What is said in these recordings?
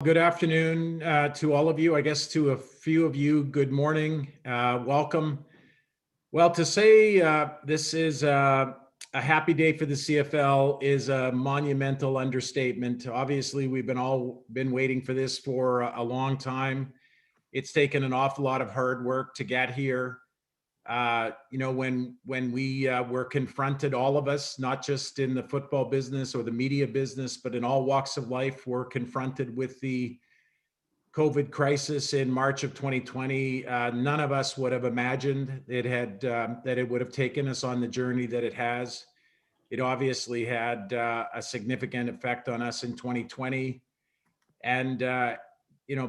Good afternoon to all of you. I guess to a few of you, good morning. Welcome. Well, to say this is a happy day for the CFL is a monumental understatement. Obviously, we've been waiting for this for a long time. It's taken an awful lot of hard work to get here. When we were confronted, all of us, not just in the football business or the media business, but in all walks of life, were confronted with the COVID crisis in March of 2020. None of us would have imagined that it would have taken us on the journey that it has. It obviously had a significant effect on us in 2020. And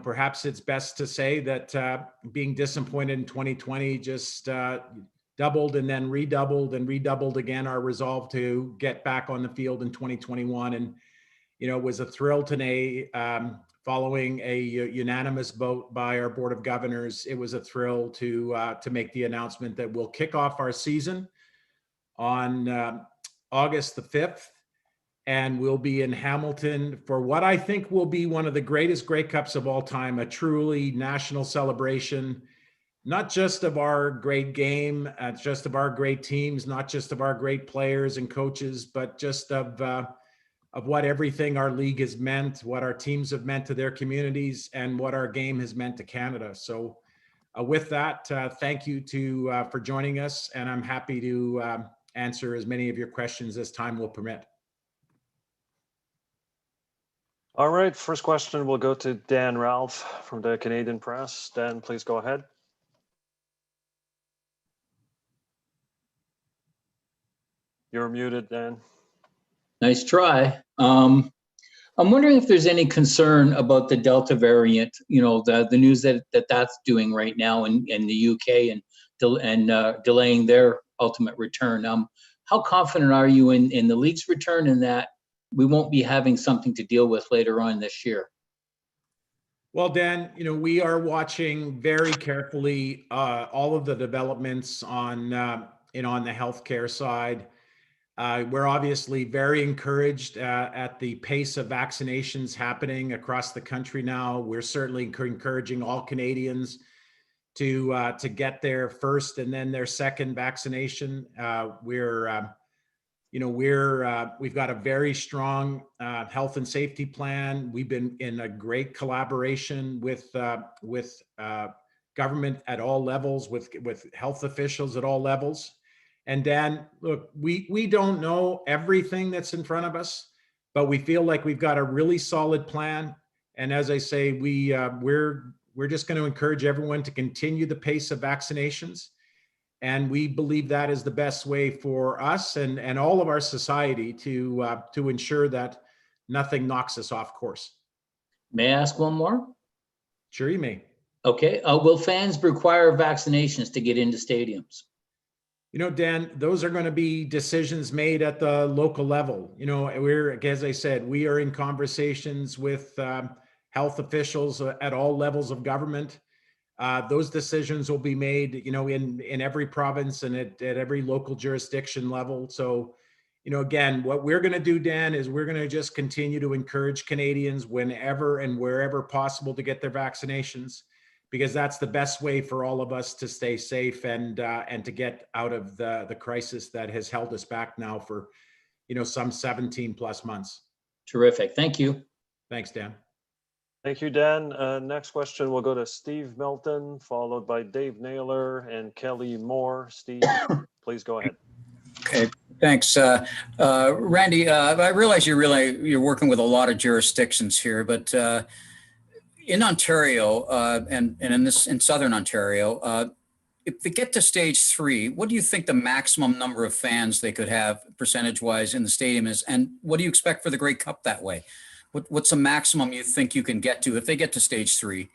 perhaps it's best to say that being disappointed in 2020 just doubled and then redoubled again our resolve to get back on the field in 2021. And, it was a thrill today following a unanimous vote by our Board of Governors. It was a thrill to make the announcement that we'll kick off our season on August the 5th. And we'll be in Hamilton for what I think will be one of the greatest Grey Cups of all time, a truly national celebration, not just of our great game, just of our great teams, not just of our great players and coaches, but just of what everything our league has meant, what our teams have meant to their communities, and what our game has meant to Canada. So with that, thank you for joining us, and I'm happy to answer as many of your questions as time will permit. All right, first question will go to Dan Ralph from the Canadian Press. Dan, please go ahead. You're muted, Dan. Nice try. I'm wondering if there's any concern about the Delta variant, the news that's doing right now in the UK and delaying their ultimate return. How confident are you in the league's return and that we won't be having something to deal with later on this year? Well, Dan, we are watching very carefully all of the developments on the healthcare side. We're obviously very encouraged at the pace of vaccinations happening across the country now. We're certainly encouraging all Canadians to get their first and then their second vaccination. We've got a very strong health and safety plan. We've been in a great collaboration with government at all levels, with health officials at all levels. And Dan, look, we don't know everything that's in front of us, but we feel like we've got a really solid plan. And as I say, we're just going to encourage everyone to continue the pace of vaccinations. And we believe that is the best way for us and all of our society to ensure that nothing knocks us off course. May I ask one more? Sure, you may. Okay. Will fans require vaccinations to get into stadiums? Dan, those are going to be decisions made at the local level. As I said, we are in conversations with health officials at all levels of government. Those decisions will be made, in every province and at every local jurisdiction level. So, again, what we're going to do, Dan, is we're going to just continue to encourage Canadians whenever and wherever possible to get their vaccinations, because that's the best way for all of us to stay safe and to get out of the crisis that has held us back now for, some 17 plus months. Terrific. Thank you. Thanks, Dan. Thank you, Dan. Next question will go to Steve Milton, followed by Dave Naylor and Kelly Moore. Steve, please go ahead. Okay, thanks. Randy, I realize you're working with a lot of jurisdictions here, but in Ontario and in Southern Ontario, if they get to stage 3, what do you think the maximum number of fans they could have percentage-wise in the stadium is, and what do you expect for the Grey Cup that way? What's the maximum you think you can get to if they get to stage 3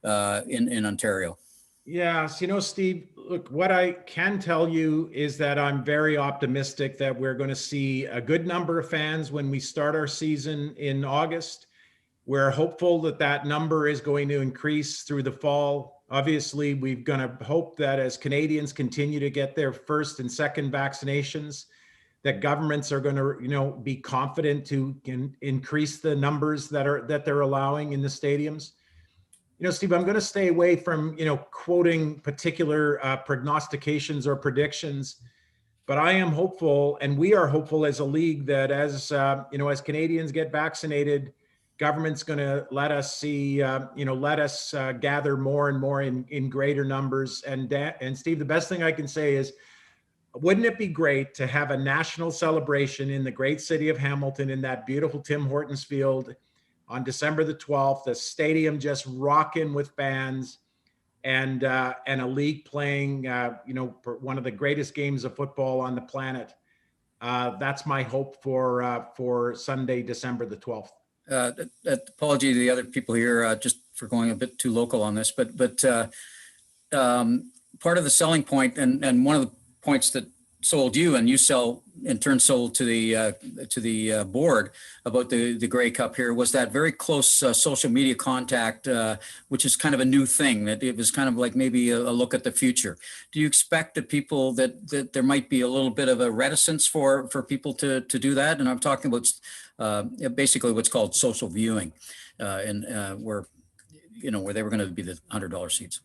in Ontario? Yeah, Steve, look, what I can tell you is that I'm very optimistic that we're going to see a good number of fans when we start our season in August. We're hopeful that number is going to increase through the fall. Obviously, we're going to hope that as Canadians continue to get their first and second vaccinations, that governments are going to, be confident to increase the numbers that they're allowing in the stadiums. Steve, I'm going to stay away from, quoting particular prognostications or predictions, but I am hopeful, and we are hopeful as a league, that as Canadians get vaccinated, government's going to let us see, let us gather more and more in greater numbers. And Steve, the best thing I can say is, wouldn't it be great to have a national celebration in the great city of Hamilton, in that beautiful Tim Hortons Field on December the 12th, the stadium just rocking with fans, and a league playing, one of the greatest games of football on the planet. That's my hope for Sunday, December the 12th. Apology to the other people here, just for going a bit too local on this, but part of the selling point, and one of the points that sold you, and you in turn sold to the board about the Grey Cup here, was that very close social media contact, which is kind of a new thing. That it was kind of like maybe a look at the future. Do you expect that people that there might be a little bit of a reticence for people to do that? And I'm talking about basically what's called social viewing, and where they were going to be the $100 seats.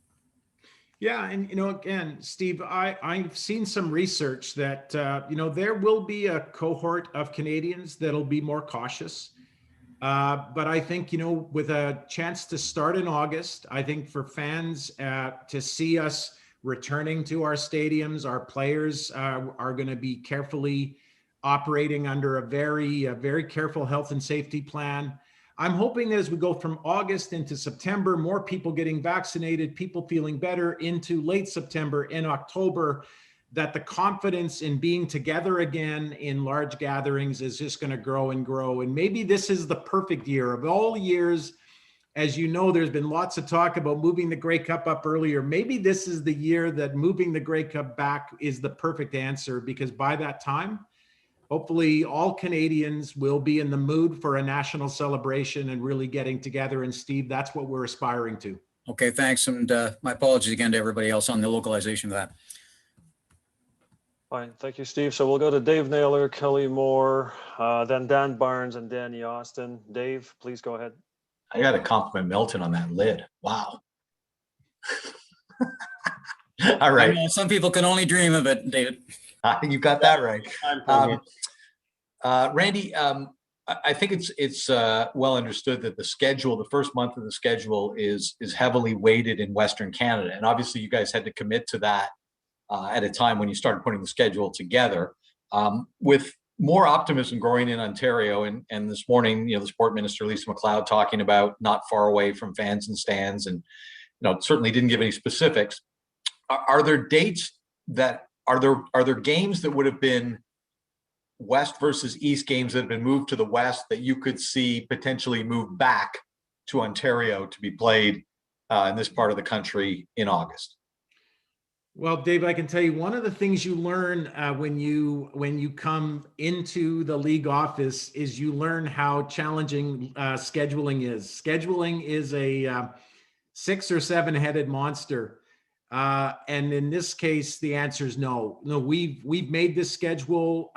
Yeah, and again, Steve, I've seen some research that there will be a cohort of Canadians that'll be more cautious. But I think with a chance to start in August, I think for fans to see us returning to our stadiums, our players are going to be carefully operating under a very careful health and safety plan. I'm hoping that as we go from August into September, more people getting vaccinated, people feeling better into late September and October, that the confidence in being together again in large gatherings is just going to grow and grow. And maybe this is the perfect year of all years. As you know, there's been lots of talk about moving the Grey Cup up earlier. Maybe this is the year that moving the Grey Cup back is the perfect answer, because by that time, hopefully all Canadians will be in the mood for a national celebration and really getting together. And Steve, that's what we're aspiring to. Okay, thanks. And my apologies again to everybody else on the localization of that. Fine, thank you, Steve. So we'll go to Dave Naylor, Kelly Moore, then Dan Barnes and Danny Austin. Dave, please go ahead. I got to compliment Milton on that lid. Wow. All right. I know some people can only dream of it, David. You got that right. Randy, I think it's well understood that the first month of the schedule is heavily weighted in Western Canada. And obviously you guys had to commit to that at a time when you started putting the schedule together. With more optimism growing in Ontario, and this morning, the sport minister, Lisa MacLeod, talking about not far away from fans and stands, and certainly didn't give any specifics. Are there dates that are there games that would have been West versus East games that have been moved to the West that you could see potentially move back to Ontario to be played in this part of the country in August? Well, Dave, I can tell you one of the things you learn when you come into the league office is you learn how challenging scheduling is. Scheduling is a 6 or 7 headed monster. And in this case, the answer is no. No, we've made this schedule.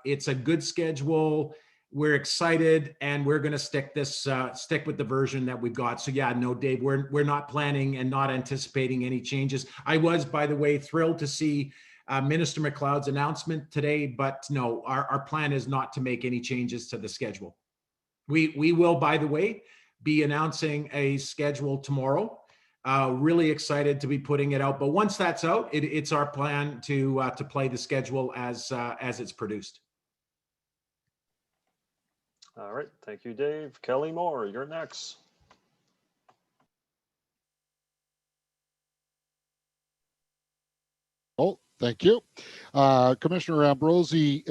It's a good schedule. We're excited, and we're going to stick with the version that we've got. So yeah, no, Dave, we're not planning and not anticipating any changes. I was, by the way, thrilled to see Minister MacLeod's announcement today, but no, our plan is not to make any changes to the schedule. We will, by the way, be announcing a schedule tomorrow. Really excited to be putting it out. But once that's out, it's our plan to play the schedule as it's produced. All right, thank you, Dave. Kelly Moore, you're next. Oh, thank you. Commissioner Ambrosie,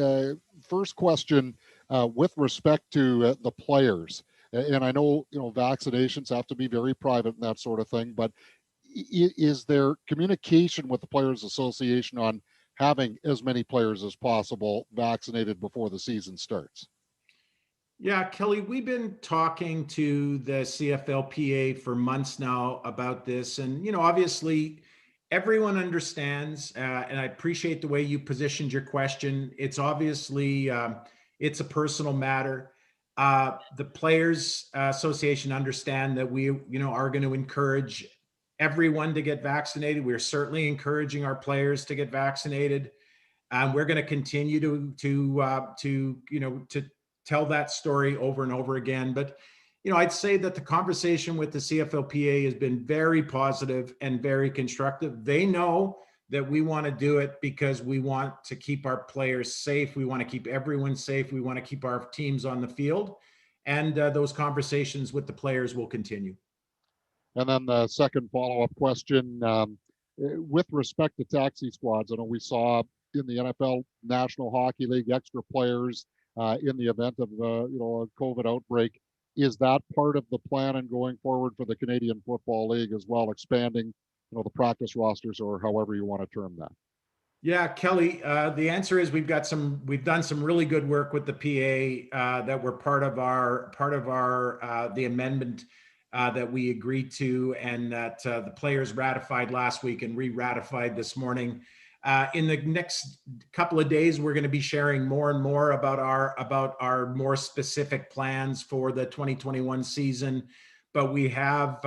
first question with respect to the players. And I know, vaccinations have to be very private and that sort of thing, but is there communication with the Players Association on having as many players as possible vaccinated before the season starts? Yeah, Kelly, we've been talking to the CFLPA for months now about this. And, obviously everyone understands, and I appreciate the way you positioned your question. It's obviously, it's a personal matter. The Players Association understand that we, are going to encourage everyone to get vaccinated. We're certainly encouraging our players to get vaccinated. We're going to continue to tell that story over and over again. But I'd say that the conversation with the CFLPA has been very positive and very constructive. They know that we want to do it because we want to keep our players safe. We want to keep everyone safe. We want to keep our teams on the field. And those conversations with the players will continue. And then the second follow-up question, with respect to taxi squads, I know we saw in the NFL, National Hockey League, extra players in the event of a COVID outbreak. Is that part of the plan and going forward for the Canadian Football League as well, expanding the practice rosters, or however you want to term that? Yeah, Kelly, the answer is we've done some really good work with the PA that were part of our the amendment that we agreed to, and that the players ratified last week and re-ratified this morning. In the next couple of days, we're going to be sharing more and more about our more specific plans for the 2021 season. But we have,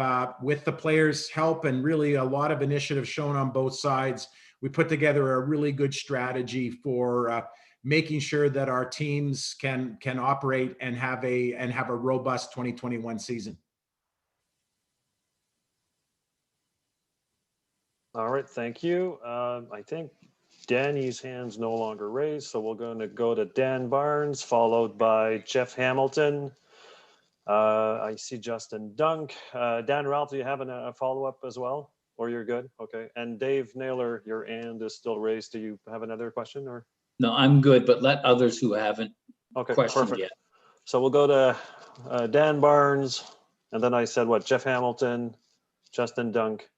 with the players' help and really a lot of initiative shown on both sides, we put together a really good strategy for making sure that our teams can operate and have a robust 2021 season. All right, thank you. I think Danny's hand's no longer raised, so we're going to go to Dan Barnes, followed by Jeff Hamilton. I see Justin Dunk. Dan, Ralph, do you have a follow-up as well? Or you're good? Okay. And Dave Naylor, your hand is still raised. Do you have another question? Or No, I'm good, but let others who haven't questioned perfect. yet. So we'll go to Dan Barnes, and then I said what? Jeff Hamilton, Justin Dunk,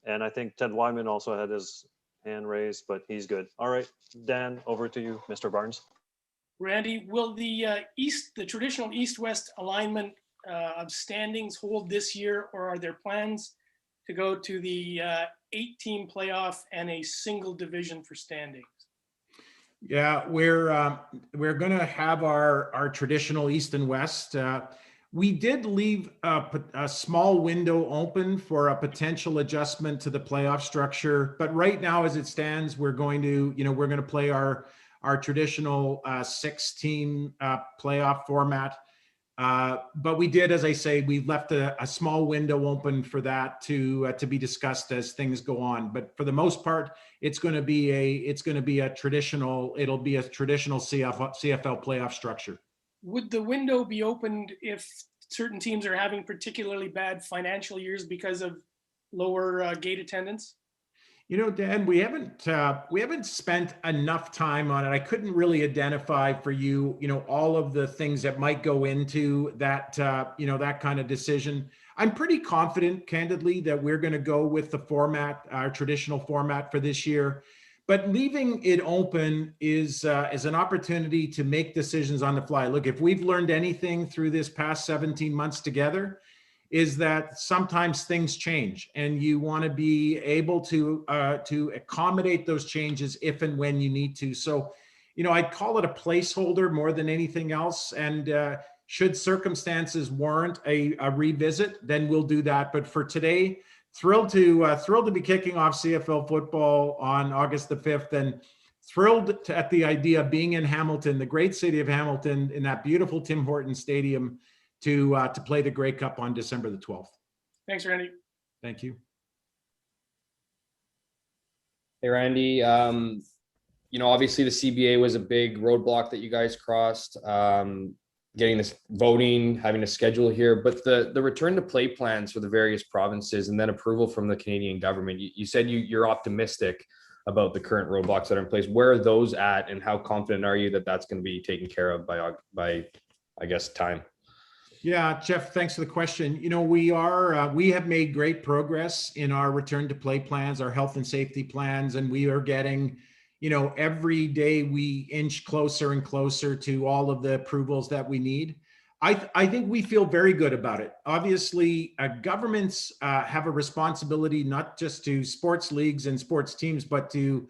and I think Ted Wyman also had his hand raised, but he's good. All right, Dan, over to you, Mr. Barnes. Randy, will the traditional East-West alignment of standings hold this year, or are there plans to go to the 8-team playoff and a single division for standings? Yeah, we're going to have our traditional East and West. We did leave a small window open for a potential adjustment to the playoff structure, but right now, as it stands, we're going to play our traditional 6-team playoff format. But we did, as I say, we left a small window open for that to be discussed as things go on. But for the most part, it'll be a traditional CFL playoff structure. Would the window be opened if certain teams are having particularly bad financial years because of lower gate attendance? Dan, we haven't spent enough time on it. I couldn't really identify for you, all of the things that might go into that, that kind of decision. I'm pretty confident, candidly, that we're going to go with the format, our traditional format for this year. But leaving it open is an opportunity to make decisions on the fly. Look, if we've learned anything through this past 17 months together, is that sometimes things change, and you want to be able to accommodate those changes if and when you need to. So, I'd call it a placeholder more than anything else. And should circumstances warrant a revisit, then we'll do that. But for today, thrilled to be kicking off CFL football on August the 5th, and thrilled at the idea of being in Hamilton, the great city of Hamilton, in that beautiful Tim Hortons Stadium, to play the Grey Cup on December the 12th. Thanks, Randy. Thank you. Hey, Randy. Obviously the CBA was a big roadblock that you guys crossed, getting this voting, having a schedule here, but the return to play plans for the various provinces and then approval from the Canadian government, you said you're optimistic about the current roadblocks that are in place. Where are those at, and how confident are you that that's going to be taken care of by I guess, time? Yeah, Jeff, thanks for the question. We have made great progress in our return to play plans, our health and safety plans, and we are getting, every day we inch closer and closer to all of the approvals that we need. I think we feel very good about it. Obviously, governments have a responsibility not just to sports leagues and sports teams, but to,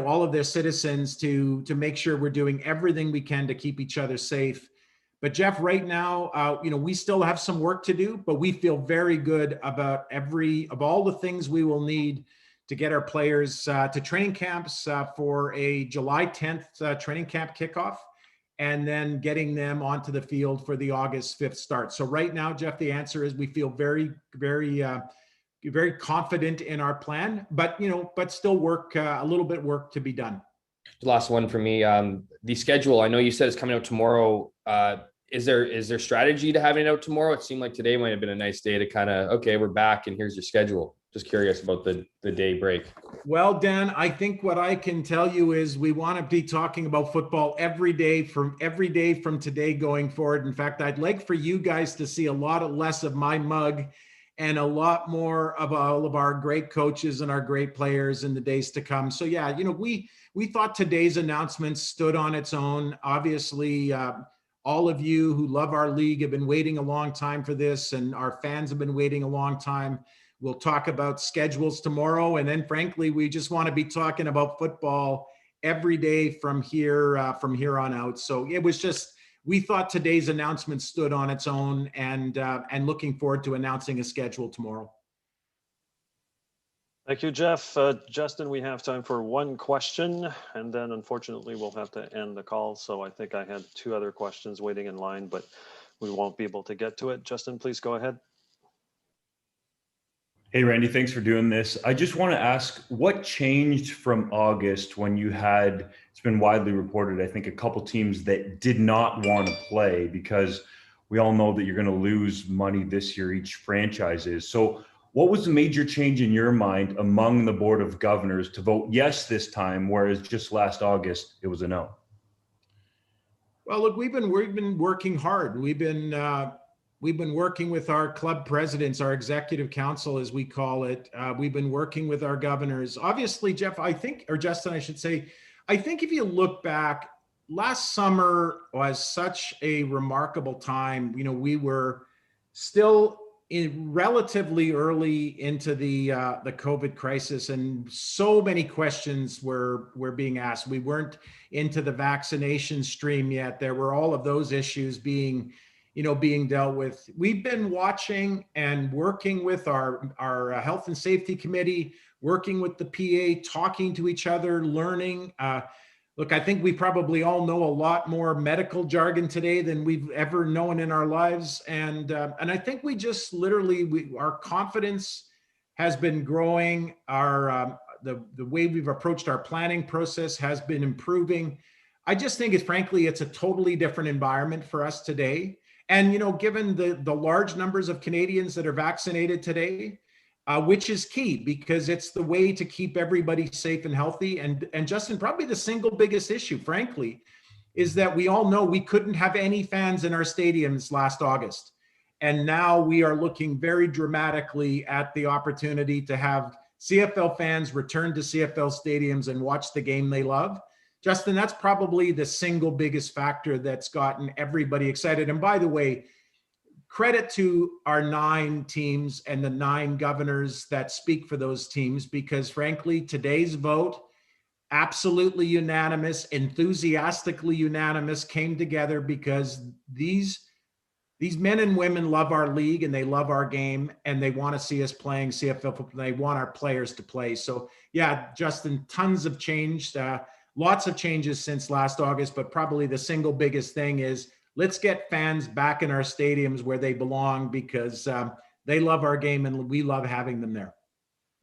all of their citizens to make sure we're doing everything we can to keep each other safe. But Jeff, right now, we still have some work to do, but we feel very good about all the things we will need to get our players to training camps for a July 10th training camp kickoff, and then getting them onto the field for the August 5th start. So right now, Jeff, the answer is we feel very, very, very confident in our plan, but still a little bit work to be done. The last one for me, the schedule. I know you said it's coming out tomorrow. Is there strategy to having it out tomorrow? It seemed like today might have been a nice day to kind of, okay, we're back and here's your schedule. Just curious about the day break. Well, Dan, I think what I can tell you is we want to be talking about football every day from today going forward. In fact, I'd like for you guys to see a lot less of my mug and a lot more of all of our great coaches and our great players in the days to come. So yeah, we thought today's announcement stood on its own. Obviously, all of you who love our league have been waiting a long time for this, and our fans have been waiting a long time. We'll talk about schedules tomorrow. And then frankly, we just want to be talking about football every day from here on out. So it was just, we thought today's announcement stood on its own, and looking forward to announcing a schedule tomorrow. Thank you, Jeff. Justin, we have time for one question, and then unfortunately we'll have to end the call. So I think I had two other questions waiting in line, but we won't be able to get to it. Justin, please go ahead. Hey, Randy, thanks for doing this. I just want to ask, what changed from August when you had, it's been widely reported, I think, a couple teams that did not want to play, because we all know that you're going to lose money this year, each franchise is. So what was the major change in your mind among the Board of Governors to vote yes this time, whereas just last August it was a no? Well, look, we've been working hard. We've been working with our club presidents, our executive council, as we call it. We've been working with our governors. Obviously, Jeff, Justin, I should say, I think if you look back, last summer was such a remarkable time. We were still relatively early into the COVID crisis, and so many questions were being asked. We weren't into the vaccination stream yet. There were all of those issues being dealt with. We've been watching and working with our health and safety committee, working with the PA, talking to each other, learning. Look, I think we probably all know a lot more medical jargon today than we've ever known in our lives. And I think we just literally, our confidence has been growing. The way we've approached our planning process has been improving. I just think it's a totally different environment for us today. And, given the large numbers of Canadians that are vaccinated today, which is key, because it's the way to keep everybody safe and healthy. And Justin, probably the single biggest issue, frankly, is that we all know we couldn't have any fans in our stadiums last August. And now we are looking very dramatically at the opportunity to have CFL fans return to CFL stadiums and watch the game they love. Justin, that's probably the single biggest factor that's gotten everybody excited. And by the way, credit to our 9 teams and the 9 governors that speak for those teams, because frankly, today's vote, absolutely unanimous, enthusiastically unanimous, came together because these men and women love our league and they love our game, and they want to see us playing CFL football. They want our players to play. So yeah, Justin, tons of change. Lots of changes since last August, but probably the single biggest thing is let's get fans back in our stadiums where they belong, because they love our game and we love having them there.